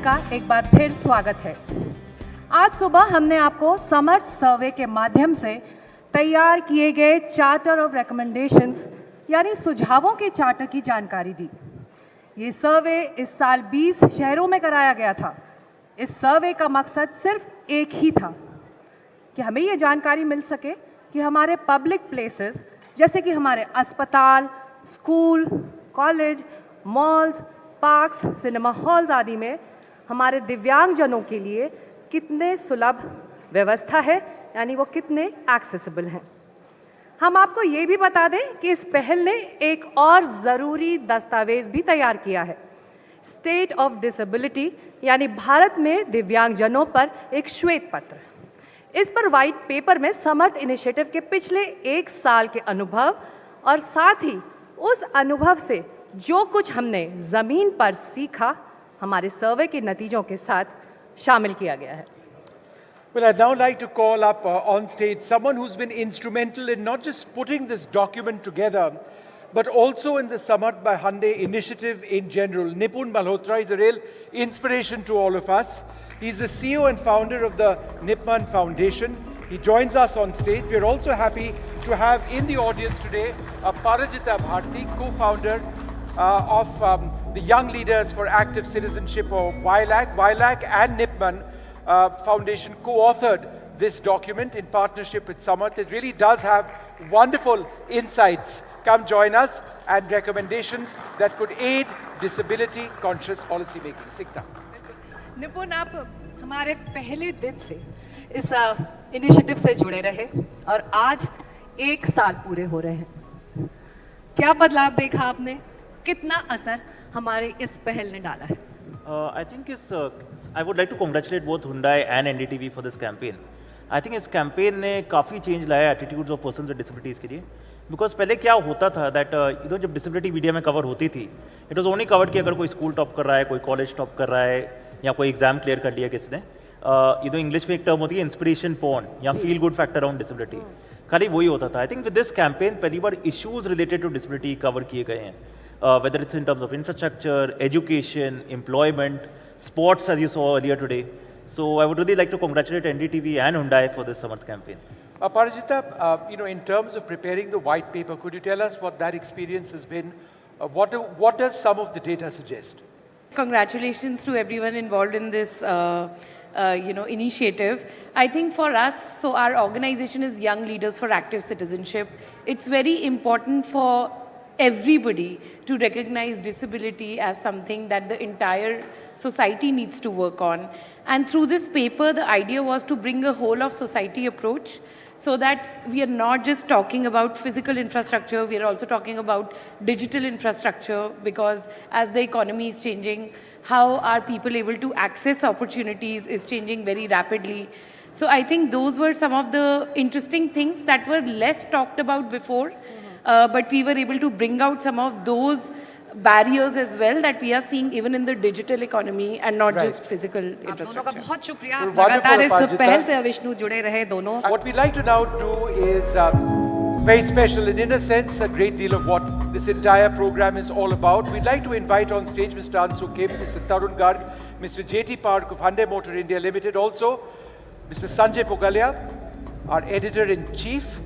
का एक बार फिर स्वागत है। आज सुबह हमने आपको समर्थ सर्वे के माध्यम से तैयार किए गए चार्टर ऑफ रिकमेंडेशंस यानी सुझावों के चार्टर की जानकारी दी। ये सर्वे इस साल 20 शहरों में कराया गया था। इस सर्वे का मकसद सिर्फ एक ही था कि हमें ये जानकारी मिल सके कि हमारे पब्लिक प्लेसेस जैसे कि हमारे अस्पताल, school, college, malls, parks, cinema halls आदि में हमारे दिव्यांगजनों के लिए कितने सुलभ व्यवस्था है, यानी वो कितने एक्सेसिबल हैं। हम आपको ये भी बता दें कि इस पहल ने एक और ज़रूरी दस्तावेज़ भी तैयार किया है, स्टेट ऑफ डिसेबिलिटी यानी भारत में दिव्यांगजनों पर एक श्वेत पत्र। इस पर वाइट पेपर में समर्थ इनिशिएटिव के पिछले 1 साल के अनुभव और साथ ही उस अनुभव से जो कुछ हमने ज़मीन पर सीखा हमारे सर्वे के नतीजों के साथ शामिल किया गया है। Well, I'd now like to call up on stage someone who's been instrumental in not just putting this document together, but also in the Samarth by Hyundai initiative in general. Nipun Malhotra is a real inspiration to all of us. He's the CEO and founder of the Nipman Foundation. He joins us on stage. We're also happy to have in the audience today Parajita Bharti, co-founder of the Young Leaders for Active Citizenship, or YLAC. YLAC and Nipman Foundation co-authored this document in partnership with Samarth. It really does have wonderful insights. Come join us and recommendations that could aid disability conscious policy making. Sikta. निपुण, आप हमारे पहले दिन से इस initiative से जुड़े रहे और आज 1 साल पूरे हो रहे हैं। क्या बदलाव देखा आपने? कितना असर हमारे इस पहल ने डाला है? I think I would like to congratulate both Hyundai and NDTV for this campaign. I think इस campaign ने काफ़ी change लाया attitudes of persons with disabilities के लिए, because पहले क्या होता था that जब disability मीडिया में कवर होती थी, it was only covered कि अगर कोई स्कूल टॉप कर रहा है, कोई कॉलेज टॉप कर रहा है या कोई एग्जाम क्लियर कर लिया किसी ने, इंग्लिश में एक टर्म होती है इंस्पिरेशन पॉर्न या feel good factor around disability, खाली वही होता था। I think with this campaign पहली बार issues related to disability cover किए गए हैं, whether it's in terms of infrastructure, education, employment, sports, as you saw earlier today. So I would really like to congratulate NDTV and Hyundai for this Samarth campaign. Parajita, in terms of preparing the white paper, could you tell us what that experience has been? What does some of the data suggest? Congratulations to everyone involved in this initiative. I think for us, so our organization is Young Leaders for Active Citizenship. It's very important for everybody to recognize disability as something that the entire society needs to work on. And through this paper, the idea was to bring a whole of society approach so that we are not just talking about physical infrastructure, we are also talking about digital infrastructure, because as the economy is changing, how are people able to access opportunities is changing very rapidly. So I think those were some of the interesting things that were less talked about before. But we were able to bring out some of those barriers as well that we are seeing even in the digital economy and not just physical infrastructure. आप दोनों का बहुत शुक्रिया, आप लगातार इस पहल से विष्णु जुड़े रहे दोनों। What we'd like to now do is very special, and in a sense a great deal of what this entire program is all about. We'd like to invite on stage Mr. Ansu Kim, Mr. Tarun Garg, Mr. J.T. Park of Hyundai Motor India Limited, also Mr. Sanjay Pogalia, our editor-in-chief.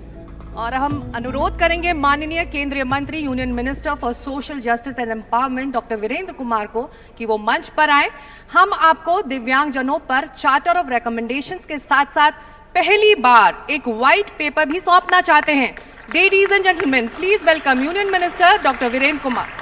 और हम अनुरोध करेंगे माननीय केंद्रीय मंत्री, union minister for social justice and empowerment doctor Virendra Kumar को कि वो मंच पर आए। हम आपको दिव्यांगजनों पर चार्टर ऑफ रिकमेंडेशंस के साथ साथ पहली बार एक व्हाइट पेपर भी सौंपना चाहते हैं। Ladies and gentleman, please welcome union minister doctor Virendra Kumar.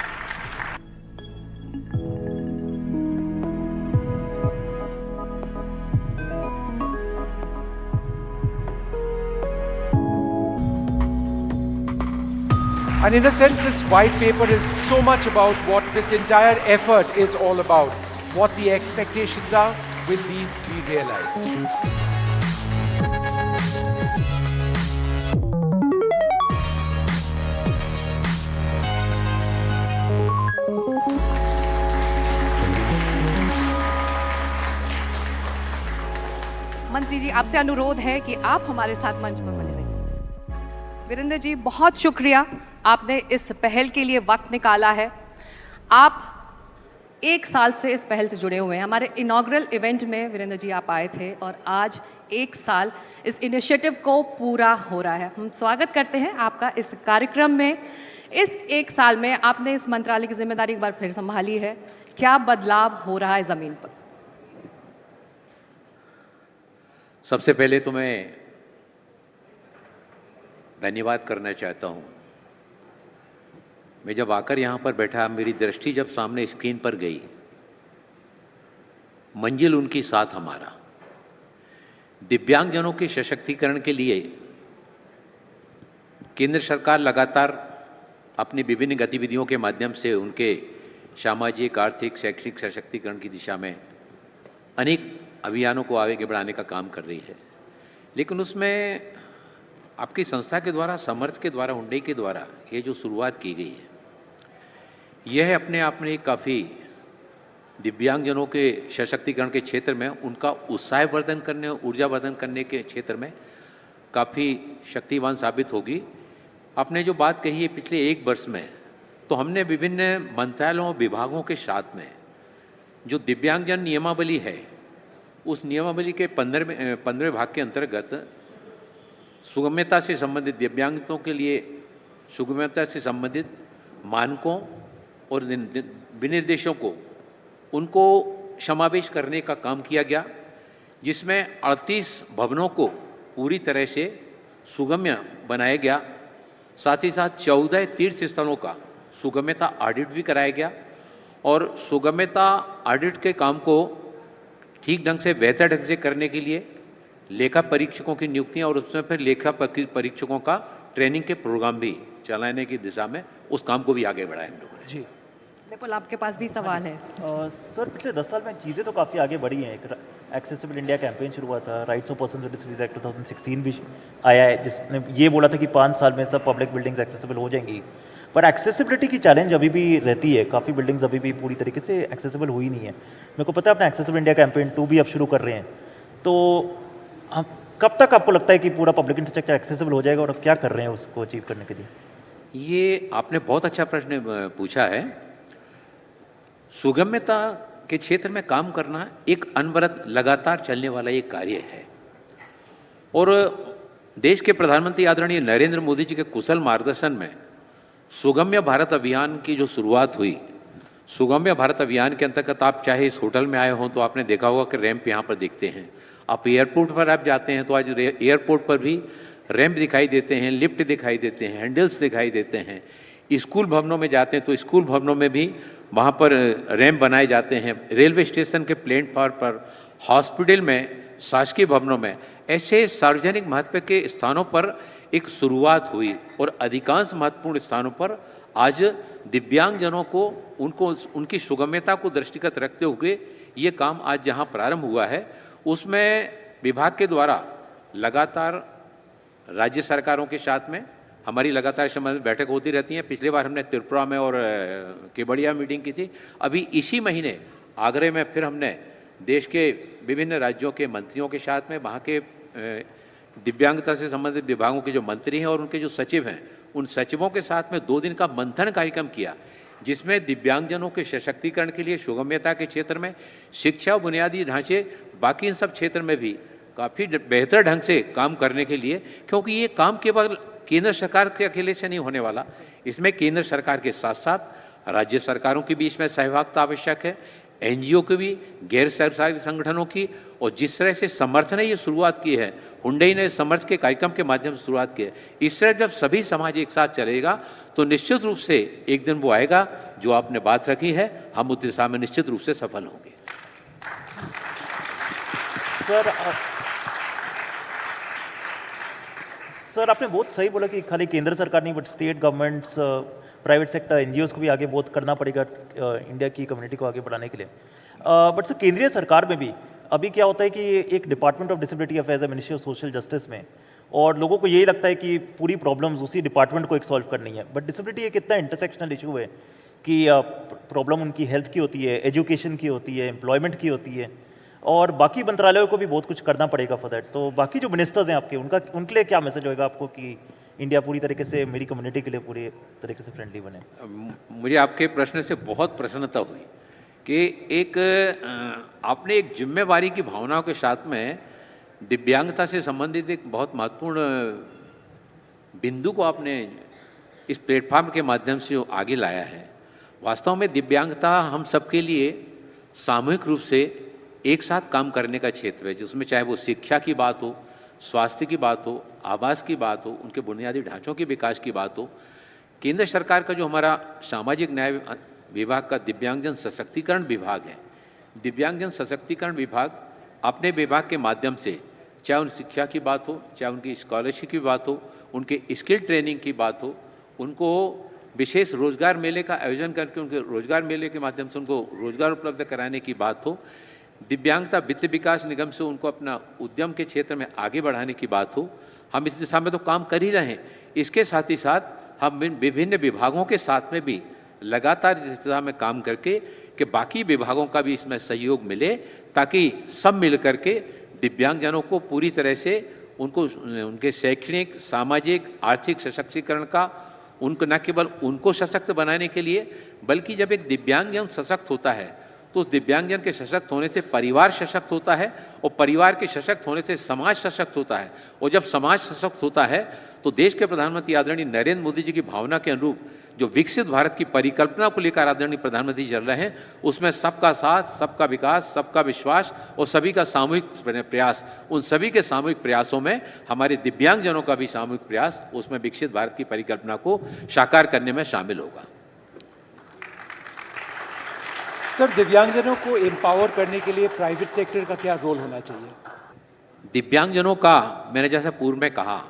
And in a sense, this white paper is so much about what this entire effort is all about, what the expectations are, will these be realized? मंत्री जी, आपसे अनुरोध है कि आप हमारे साथ मंच पर बने रहिए। वीरेंद्र जी, बहुत शुक्रिया, आपने इस पहल के लिए वक्त निकाला है। आप 1 साल से इस पहल से जुड़े हुए हैं। हमारे इनॉग्रल इवेंट में वीरेंद्र जी आप आए थे और आज 1 साल इस इनिशिएटिव को पूरा हो रहा है। हम स्वागत करते हैं आपका इस कार्यक्रम में। इस 1 साल में आपने इस मंत्रालय की जिम्मेदारी एक बार फिर संभाली है, क्या बदलाव हो रहा है ज़मीन पर? सबसे पहले तो मैं धन्यवाद करना चाहता हूँ। मैं जब आकर यहाँ पर बैठा, मेरी दृष्टि जब सामने स्क्रीन पर गई, मंजिल उनकी साथ हमारा, दिव्यांगजनों के सशक्तिकरण के लिए केंद्र सरकार लगातार अपनी विभिन्न गतिविधियों के माध्यम से उनके सामाजिक, आर्थिक, शैक्षिक सशक्तिकरण की दिशा में अनेक अभियानों को आगे बढ़ाने का काम कर रही है। लेकिन उसमें आपकी संस्था के द्वारा, समर्थ के द्वारा, हुंडई के द्वारा ये जो शुरुआत की गई है, यह अपने आप में काफ़ी दिव्यांगजनों के सशक्तिकरण के क्षेत्र में उनका उत्साहवर्धन करने, ऊर्जावर्धन करने के क्षेत्र में काफ़ी शक्तिवान साबित होगी। आपने जो बात कही है पिछले 1 वर्ष में, तो हमने विभिन्न मंत्रालयों, विभागों के साथ में जो दिव्यांगजन नियमावली है, उस नियमावली के 15वें भाग के अंतर्गत सुगम्यता से संबंधित, दिव्यांगों के लिए सुगम्यता से संबंधित मानकों और विनिर्देशों को उनको समावेश करने का काम किया गया, जिसमें 38 भवनों को पूरी तरह से सुगम्य बनाया गया। साथ ही साथ 14 तीर्थ स्थलों का सुगम्यता ऑडिट भी कराया गया और सुगम्यता ऑडिट के काम को ठीक ढंग से, बेहतर ढंग से करने के लिए लेखा परीक्षकों की नियुक्तियां और उसमें फिर लेखा परीक्षकों का ट्रेनिंग के प्रोग्राम भी चलाने की दिशा में उस काम को भी आगे बढ़ाया हम लोगों ने। जी निपुल, आपके पास भी सवाल है। सर, पिछले 10 साल में चीज़ें तो काफ़ी आगे बढ़ी हैं। एक एक्सेसिबल इंडिया कैंपेन शुरू हुआ था, rights of person with disabilities act 2016 भी आया है, जिसने ये बोला था कि 5 साल में सब पब्लिक बिल्डिंग्स एक्सेसिबल हो जाएंगी। पर एक्सेसिबिलिटी की चैलेंज अभी भी रहती है, काफ़ी बिल्डिंग्स अभी भी पूरी तरीके से एक्सेसिबल हुई नहीं है। मेरे को पता है अपना एक्सेसिबल इंडिया कैंपेन 2 भी अब शुरू कर रहे हैं, तो हम कब तक आपको लगता है कि पूरा पब्लिक इंफ्रास्ट्रक्चर एक्सेसिबल हो जाएगा और अब क्या कर रहे हैं उसको अचीव करने के लिए? ये आपने बहुत अच्छा प्रश्न पूछा है। सुगम्यता के क्षेत्र में काम करना एक अनवरत, लगातार चलने वाला एक कार्य है और देश के प्रधानमंत्री आदरणीय नरेंद्र मोदी जी के कुशल मार्गदर्शन में सुगम्य भारत अभियान की जो शुरुआत हुई, सुगम्य भारत अभियान के अंतर्गत आप चाहे इस होटल में आए हों तो आपने देखा होगा कि रैंप यहाँ पर दिखते हैं। आप एयरपोर्ट पर आप जाते हैं तो आज एयरपोर्ट पर भी रैंप दिखाई देते हैं, लिफ्ट दिखाई देते हैं, हैंडल्स दिखाई देते हैं। स्कूल भवनों में जाते हैं तो स्कूल भवनों में भी वहाँ पर रैंप बनाए जाते हैं। रेलवे स्टेशन के प्लेटफॉर्म पर, हॉस्पिटल में, शासकीय भवनों में, ऐसे सार्वजनिक महत्व के स्थानों पर एक शुरुआत हुई और अधिकांश महत्वपूर्ण स्थानों पर आज दिव्यांगजनों को उनकी सुगम्यता को दृष्टिगत रखते हुए ये काम आज जहाँ प्रारंभ हुआ है, उसमें विभाग के द्वारा लगातार राज्य सरकारों के साथ में हमारी लगातार संबंधित बैठक होती रहती हैं। पिछली बार हमने त्रिपुरा में और केवड़िया मीटिंग की थी। अभी इसी महीने आगरे में फिर हमने देश के विभिन्न राज्यों के मंत्रियों के साथ में, वहाँ के दिव्यांगता से संबंधित विभागों के जो मंत्री हैं और उनके जो सचिव हैं, उन सचिवों के साथ में 2 दिन का मंथन कार्यक्रम किया, जिसमें दिव्यांगजनों के सशक्तिकरण के लिए, सुगम्यता के क्षेत्र में, शिक्षा, बुनियादी ढांचे, बाकी इन सब क्षेत्र में भी काफ़ी बेहतर ढंग से काम करने के लिए, क्योंकि ये काम केवल केंद्र सरकार के अकेले से नहीं होने वाला, इसमें केंद्र सरकार के साथ साथ राज्य सरकारों के बीच में सहभागिता आवश्यक है, एनजीओ की भी, गैर सरकारी संगठनों की, और जिस तरह से समर्थ ने ये शुरुआत की है, हुंडई ने समर्थ के कार्यक्रम के माध्यम से शुरुआत की है, इस तरह जब सभी समाज एक साथ चलेगा तो निश्चित रूप से एक दिन वो आएगा जो आपने बात रखी है, हम उस दिशा में निश्चित रूप से सफल होंगे। सर, आपने बहुत सही बोला कि खाली केंद्र सरकार नहीं, but state governments, private sector, NGOs को भी आगे बहुत करना पड़ेगा इंडिया की कम्युनिटी को आगे बढ़ाने के लिए। बट सर, केंद्रीय सरकार में भी अभी क्या होता है कि एक डिपार्टमेंट ऑफ डिसेबिलिटी अफेयर्स है मिनिस्ट्री ऑफ सोशल जस्टिस में, और लोगों को यही लगता है कि पूरी प्रॉब्लम्स उसी डिपार्टमेंट को एक सॉल्व करनी है। बट डिसेबिलिटी एक इतना इंटरसेक्शनल इशू है कि प्रॉब्लम उनकी हेल्थ की होती है, एजुकेशन की होती है, एम्प्लॉयमेंट की होती है, और बाकी मंत्रालयों को भी बहुत कुछ करना पड़ेगा फॉर दैट। तो बाकी जो मिनिस्टर्स हैं आपके, उनके लिए क्या मैसेज होगा आपको कि इंडिया पूरी तरीके से मेरी कम्युनिटी के लिए पूरी तरीके से फ्रेंडली बने? मुझे आपके प्रश्न से बहुत प्रसन्नता हुई, कि एक आपने एक जिम्मेवारी की भावनाओं के साथ में दिव्यांगता से संबंधित एक बहुत महत्वपूर्ण बिंदु को आपने इस प्लेटफॉर्म के माध्यम से आगे लाया है। वास्तव में दिव्यांगता हम सबके लिए सामूहिक रूप से एक साथ काम करने का क्षेत्र है, जिसमें चाहे वो शिक्षा की बात हो, स्वास्थ्य की बात हो, आवास की बात हो, उनके बुनियादी ढांचों के विकास की बात हो। केंद्र सरकार का जो हमारा सामाजिक न्याय विभाग का दिव्यांगजन सशक्तिकरण विभाग है, दिव्यांगजन सशक्तिकरण विभाग अपने विभाग के माध्यम से चाहे उन शिक्षा की बात हो, चाहे उनकी स्कॉलरशिप की बात हो, उनके स्किल ट्रेनिंग की बात हो, उनको विशेष रोजगार मेले का आयोजन करके उनके रोजगार मेले के माध्यम से उनको रोजगार उपलब्ध कराने की बात हो, दिव्यांगता वित्त विकास निगम से उनको अपना उद्यम के क्षेत्र में आगे बढ़ाने की बात हो, हम इस दिशा में तो काम कर ही रहे हैं। इसके साथ ही साथ हम विभिन्न विभागों के साथ में भी लगातार इस दिशा में काम करके कि बाकी विभागों का भी इसमें सहयोग मिले, ताकि सब मिल करके दिव्यांगजनों को पूरी तरह से उनको उनके शैक्षणिक, सामाजिक, आर्थिक सशक्तिकरण का उनको न केवल उनको सशक्त बनाने के लिए, बल्कि जब एक दिव्यांगजन सशक्त होता है तो उस दिव्यांगजन के सशक्त होने से परिवार सशक्त होता है, और परिवार के सशक्त होने से समाज सशक्त होता है, और जब समाज सशक्त होता है तो देश के प्रधानमंत्री आदरणीय नरेंद्र मोदी जी की भावना के अनुरूप जो विकसित भारत की परिकल्पना को लेकर आदरणीय प्रधानमंत्री चल रहे हैं, उसमें सबका साथ, सबका विकास, सबका विश्वास और सभी का सामूहिक प्रयास, उन सभी के सामूहिक प्रयासों में हमारे दिव्यांगजनों का भी सामूहिक प्रयास उसमें विकसित भारत की परिकल्पना को साकार करने में शामिल होगा। सर, दिव्यांगजनों को एम्पावर करने के लिए प्राइवेट सेक्टर का क्या रोल होना चाहिए? दिव्यांगजनों का, मैंने जैसा पूर्व में कहा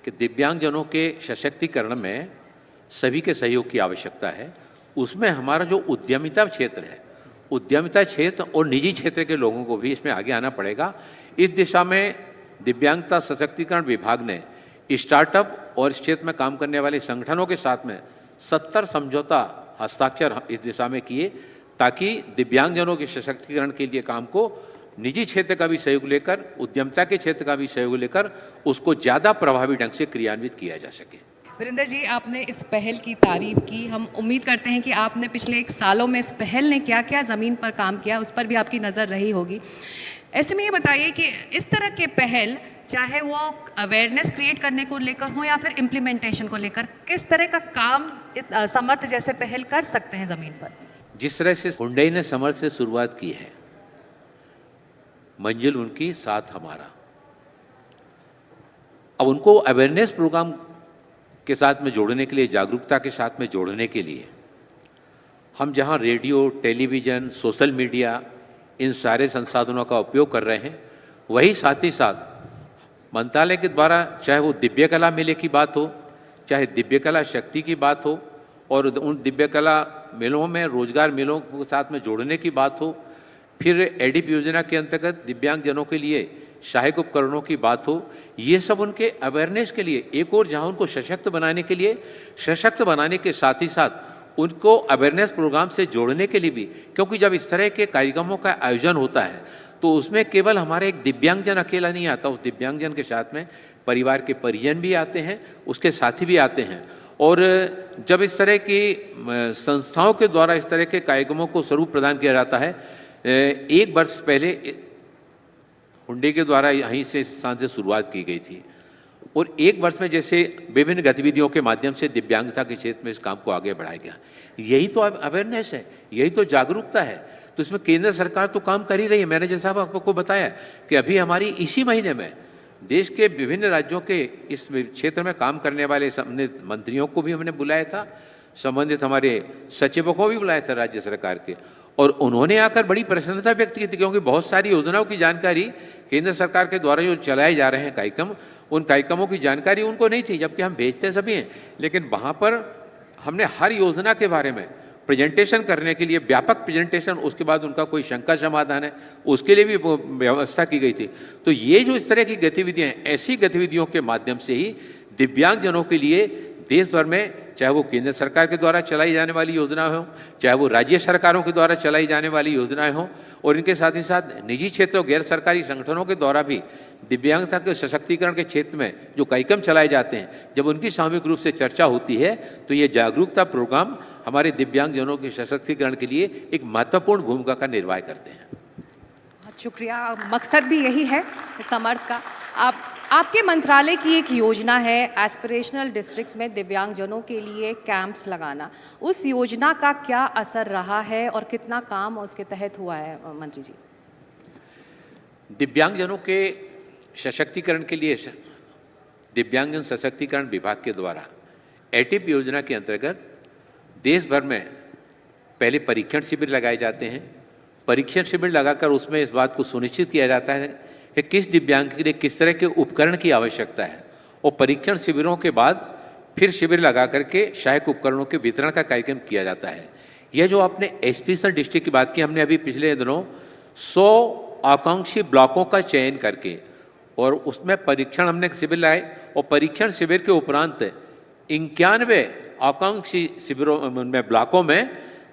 कि दिव्यांगजनों के सशक्तिकरण में सभी के सहयोग की आवश्यकता है। उसमें हमारा जो उद्यमिता क्षेत्र है, उद्यमिता क्षेत्र और निजी क्षेत्र के लोगों को भी इसमें आगे आना पड़ेगा। इस दिशा में दिव्यांगता सशक्तिकरण विभाग ने स्टार्टअप और इस क्षेत्र में काम करने वाले संगठनों के साथ में 70 समझौता हस्ताक्षर इस दिशा में किए, ताकि दिव्यांगजनों के सशक्तिकरण के लिए काम को निजी क्षेत्र का भी सहयोग लेकर, उद्यमिता के क्षेत्र का भी सहयोग लेकर उसको ज़्यादा प्रभावी ढंग से क्रियान्वित किया जा सके। वीरेंद्र जी, आपने इस पहल की तारीफ की। हम उम्मीद करते हैं कि आपने पिछले 1 सालों में इस पहल ने क्या क्या ज़मीन पर काम किया, उस पर भी आपकी नज़र रही होगी। ऐसे में ये बताइए कि इस तरह के पहल, चाहे वो अवेयरनेस क्रिएट करने को लेकर हो या फिर इम्प्लीमेंटेशन को लेकर, किस तरह का काम समर्थ जैसे पहल कर सकते हैं ज़मीन पर? जिस तरह से हुंडई ने समर्थ से शुरुआत की है, मंजिल उनकी साथ हमारा, अब उनको अवेयरनेस प्रोग्राम के साथ में जोड़ने के लिए, जागरूकता के साथ में जोड़ने के लिए हम जहां रेडियो, टेलीविज़न, सोशल मीडिया, इन सारे संसाधनों का उपयोग कर रहे हैं, वही साथ ही साथ मंत्रालय के द्वारा चाहे वो दिव्य कला मेले की बात हो, चाहे दिव्य कला शक्ति की बात हो, और उन दिव्य कला मेलों में रोजगार मेलों के साथ में जोड़ने की बात हो, फिर एडिप योजना के अंतर्गत दिव्यांगजनों के लिए सहायक उपकरणों की बात हो, ये सब उनके अवेयरनेस के लिए, एक और जहां उनको सशक्त बनाने के लिए, सशक्त बनाने के साथ ही साथ उनको अवेयरनेस प्रोग्राम से जोड़ने के लिए भी, क्योंकि जब इस तरह के कार्यक्रमों का आयोजन होता है तो उसमें केवल हमारे एक दिव्यांगजन अकेला नहीं आता, उस दिव्यांगजन के साथ में परिवार के परिजन भी आते हैं, उसके साथी भी आते हैं। और जब इस तरह की संस्थाओं के द्वारा इस तरह के कार्यक्रमों को स्वरूप प्रदान किया जाता है, 1 वर्ष पहले हुंडई के द्वारा यहीं से स्थान से शुरुआत की गई थी, और 1 वर्ष में जैसे विभिन्न गतिविधियों के माध्यम से दिव्यांगता के क्षेत्र में इस काम को आगे बढ़ाया गया। यही तो अवेयरनेस है, यही तो जागरूकता है। तो इसमें केंद्र सरकार तो काम कर ही रही है। मैंने जैसा आपको बताया कि अभी हमारी इसी महीने में देश के विभिन्न राज्यों के इस क्षेत्र में काम करने वाले संबंधित मंत्रियों को भी हमने बुलाया था, संबंधित हमारे सचिवों को भी बुलाया था राज्य सरकार के, और उन्होंने आकर बड़ी प्रसन्नता व्यक्त की थी, क्योंकि बहुत सारी योजनाओं की जानकारी केंद्र सरकार के द्वारा जो चलाए जा रहे हैं कार्यक्रम, उन कार्यक्रमों की जानकारी उनको नहीं थी, जबकि हम भेजते सभी हैं। लेकिन वहाँ पर हमने हर योजना के बारे में प्रेजेंटेशन करने के लिए व्यापक प्रेजेंटेशन, उसके बाद उनका कोई शंका समाधान है उसके लिए भी व्यवस्था की गई थी। तो ये जो इस तरह की गतिविधियाँ हैं, ऐसी गतिविधियों के माध्यम से ही दिव्यांगजनों के लिए देश भर में, चाहे वो केंद्र सरकार के द्वारा चलाई जाने वाली योजनाएं हों, चाहे वो राज्य सरकारों के द्वारा चलाई जाने वाली योजनाएं हों, और इनके साथ ही साथ निजी क्षेत्र और गैर सरकारी संगठनों के द्वारा भी दिव्यांगता के सशक्तिकरण के क्षेत्र में जो कार्यक्रम चलाए जाते हैं, जब उनकी सामूहिक रूप से चर्चा होती है तो ये जागरूकता प्रोग्राम हमारे दिव्यांगजनों के सशक्तिकरण के लिए एक महत्वपूर्ण भूमिका का निर्वाह करते हैं। बहुत शुक्रिया। मकसद भी यही है समर्थ का। आपके मंत्रालय की एक योजना है एस्पिरेशनल डिस्ट्रिक्ट्स में दिव्यांगजनों के लिए कैंप्स लगाना। उस योजना का क्या असर रहा है और कितना काम उसके तहत हुआ है मंत्री जी? दिव्यांगजनों के सशक्तिकरण के लिए दिव्यांगजन सशक्तिकरण विभाग के द्वारा एटिप योजना के अंतर्गत देश भर में पहले परीक्षण शिविर लगाए जाते हैं। परीक्षण शिविर लगाकर उसमें इस बात को सुनिश्चित किया जाता है कि किस दिव्यांग के लिए किस तरह के उपकरण की आवश्यकता है, और परीक्षण शिविरों के बाद फिर शिविर लगा करके सहायक उपकरणों के वितरण का कार्यक्रम किया जाता है। यह जो आपने एस्पिरेशनल डिस्ट्रिक्ट की बात की, हमने अभी पिछले दिनों 100 आकांक्षी ब्लॉकों का चयन करके और उसमें परीक्षण हमने शिविर लाए, और परीक्षण शिविर के उपरांत 91 आकांक्षी शिविरों में ब्लॉकों में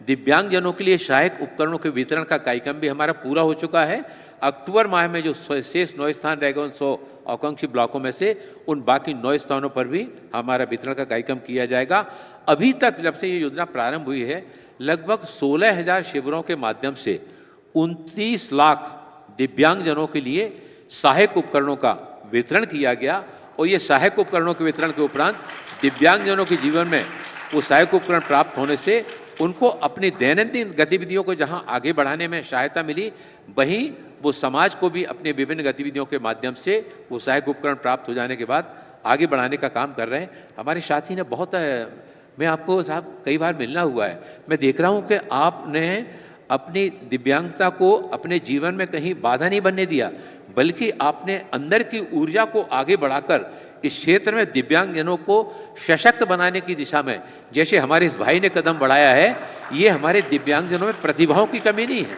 दिव्यांगजनों के लिए सहायक उपकरणों के वितरण का कार्यक्रम भी हमारा पूरा हो चुका है। अक्टूबर माह में जो शेष 9 स्थान रह गए उन 100 आकांक्षी ब्लॉकों में से उन बाकी 9 स्थानों पर भी हमारा वितरण का कार्यक्रम किया जाएगा। अभी तक जब से ये योजना प्रारंभ हुई है लगभग 16,000 शिविरों के माध्यम से 29 लाख दिव्यांगजनों के लिए सहायक उपकरणों का वितरण किया गया, और ये सहायक उपकरणों के वितरण के उपरांत दिव्यांगजनों के जीवन में वो सहायक उपकरण प्राप्त होने से उनको अपनी दैनंदिन गतिविधियों को जहां आगे बढ़ाने में सहायता मिली, वहीं वो समाज को भी अपने विभिन्न गतिविधियों के माध्यम से वो सहायक उपकरण प्राप्त हो जाने के बाद आगे बढ़ाने का काम कर रहे हैं। हमारे साथी ने बहुत मैं आपको साहब कई बार मिलना हुआ है, मैं देख रहा हूँ कि आपने अपनी दिव्यांगता को अपने जीवन में कहीं बाधा नहीं बनने दिया, बल्कि आपने अंदर की ऊर्जा को आगे बढ़ाकर इस क्षेत्र में दिव्यांगजनों को सशक्त बनाने की दिशा में जैसे हमारे इस भाई ने कदम बढ़ाया है, ये हमारे दिव्यांगजनों में प्रतिभाओं की कमी नहीं है,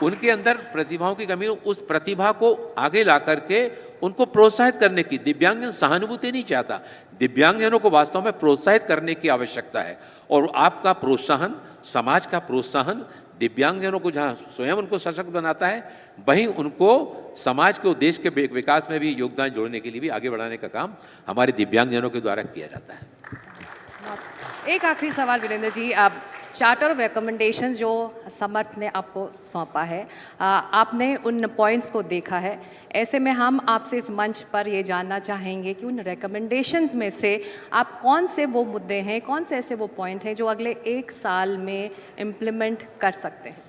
उनके अंदर प्रतिभाओं की कमी, उस प्रतिभा को आगे ला करके उनको प्रोत्साहित करने की, दिव्यांगजन सहानुभूति नहीं चाहता, दिव्यांगजनों को वास्तव में प्रोत्साहित करने की आवश्यकता है। और आपका प्रोत्साहन, समाज का प्रोत्साहन दिव्यांगजनों को जहाँ स्वयं उनको सशक्त बनाता है, वहीं उनको समाज को देश के विकास में भी योगदान जोड़ने के लिए भी आगे बढ़ाने का काम हमारे दिव्यांगजनों के द्वारा किया जाता है। एक आखिरी सवाल वीरेंद्र जी, आप चार्टर ऑफ रिकमेंडेशंस जो समर्थ ने आपको सौंपा है, आपने उन पॉइंट्स को देखा है, ऐसे में हम आपसे इस मंच पर ये जानना चाहेंगे कि उन रिकमेंडेशंस में से आप कौन से वो मुद्दे हैं, कौन से ऐसे वो पॉइंट हैं जो अगले 1 साल में इम्प्लीमेंट कर सकते हैं?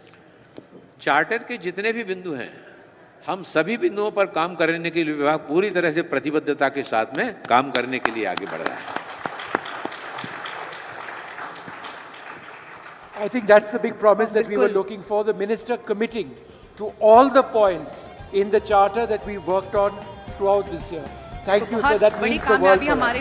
चार्टर के जितने भी बिंदु हैं, हम सभी बिंदुओं पर काम करने के लिए विभाग पूरी तरह से प्रतिबद्धता के साथ में काम करने के लिए आगे बढ़ रहा है। I think that's the big promise that we were looking for, the minister committing to all the points in the charter that we worked on throughout this year. Thank you, sir. That means the world for us.